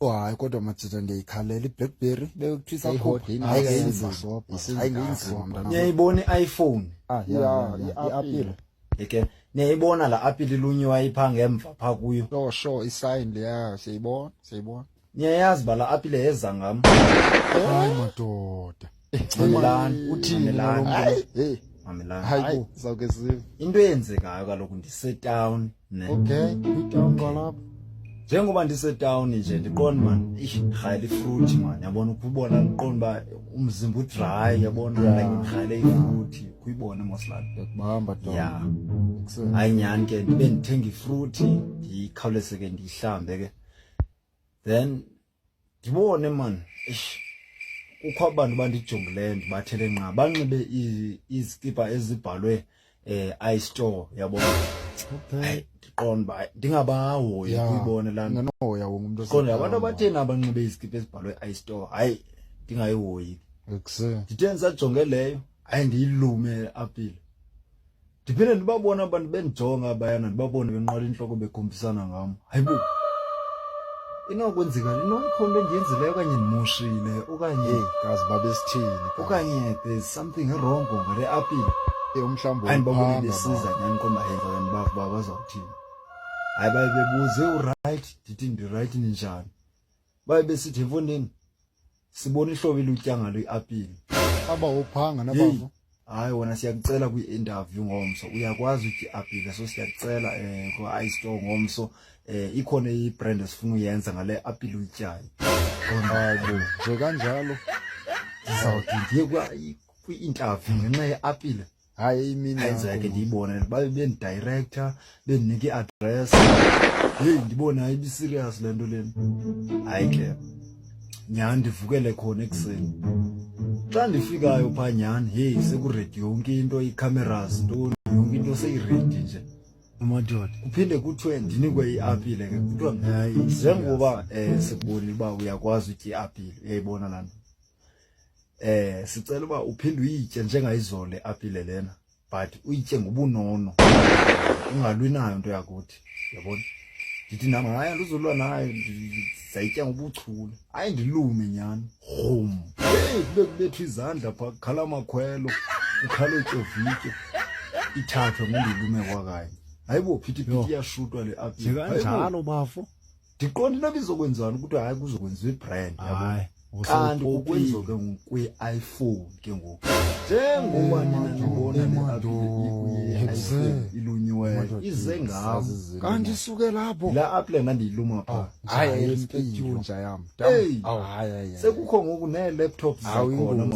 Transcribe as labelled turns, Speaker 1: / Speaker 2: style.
Speaker 1: hayi kodwa mathitha ngiyikhalela iBlackberry leyokuthisa
Speaker 2: Ayihodhi,
Speaker 1: ayingenziwa mntana.
Speaker 3: Niyayibona iPhone
Speaker 1: ya i-apple
Speaker 3: yeke niyayibona la apple ilunyiwa ipha ngemva pha kuyo
Speaker 1: lo sure isign leya siyibona
Speaker 3: niyayazi bala apple yeza ngam
Speaker 1: hayi madoda
Speaker 3: mamelani
Speaker 1: uthini
Speaker 3: mamelani mamelani
Speaker 1: hayi sawuke sive
Speaker 3: into eyenzekayo kaloku ndisetown ne
Speaker 1: okay itown kwalapha
Speaker 3: njengoba ndisetown nje ndiqonda man ihayile fruit man yabona ukubona ndiqonda ba umzimba udry yabona like ihayile ifruit kuyibona moslani
Speaker 1: yakubamba don
Speaker 3: ya ayinyani ke ndibe ndithenga ifruit ndikhawulese ke ndihlambe ke then ngibone man kukho abantu bandijongileyo ndibathele nqa banxibe izikipa ezibhalwe iStore yabona
Speaker 1: okay
Speaker 3: ndiqonda ba ndingabahoyi kuyibona la
Speaker 1: ngenoya umuntu
Speaker 3: qonda abantu abathena abanxibe izikipa ezibhalwe iStore hayi ndingayihoyi
Speaker 1: ekuse
Speaker 3: ndithenza jonge leyo hayi ndiyilume apile ndiphinde ndibabona abantu bendijonga abayana ndibabone benqola inhloko bekhombisana ngam hayibo inokwenzeka inokhombe endiyenzileyo okanye ndimoshile okanye
Speaker 1: kazi babesithini
Speaker 3: okanye there's something wrong ngale apile
Speaker 1: umhlambo
Speaker 3: ayibabona besiza nyani komba yenza kanti baba bazawuthini hayi bayibebuze uright ndithi ndi-right ninjani bayibesithi mfondini sibona ihlobo ilutya ngalo iapile
Speaker 1: aba uphanga nabavo
Speaker 3: hayi wona siyakucela kwi-interview ngomso uyakwazi ukuthi iapile so siyakucela ku-iStore ngomso ikhona ibrand esifuna uyenza ngale apile uyityayo
Speaker 1: hayibo nje kanjalo
Speaker 3: sizawuthi ndiye kwi-interview ngenxa ye-apile
Speaker 1: hayi imini
Speaker 3: ayenzeka ke ndiyibone babe bendidirector bendinika i-address ndibone hayi ibi-serious le nto leni hayi ke nyani ndivukele khona ekuseni xa ndifikayo phaa nyani sekuredi yonke into ii-cameras ntoni yonke into seyiredi nje amadoda kuphinde kuthiwe ndinikwe iapile ke kuthiwa hayi njengoba sibonile uba uyakwazi utya iapile uyayibona laa nto sicela uba uphinde uyitye njengayizolo le apile lena but uyitye ngobunono ungalwi nayo into yakuthi yabona ndithi nam hayi andizolwa nayo ndizayitya ngobuchule hayi ndilume nyani hom kube kubethwa izandla phaa kukhala amakhwelo kukhala ityovityo ithathwe ngondilume kwakanye hayibo phithi iyashutwa le apile
Speaker 1: kanjalo bafo
Speaker 3: ndiqonda into bizokwenzani ukuthi hayi kuzokwenziwa ibrand yabona kanti ukwenzoke kwi-iPhone ke ngoku njengoba nina ndibona le-apple ilunyiweyo ize ngam
Speaker 1: kanti isuke lapho
Speaker 3: la apple ngandiyiluma phaa
Speaker 1: hayi intsha yam
Speaker 3: sekukho ngoku nee-laptops zakhona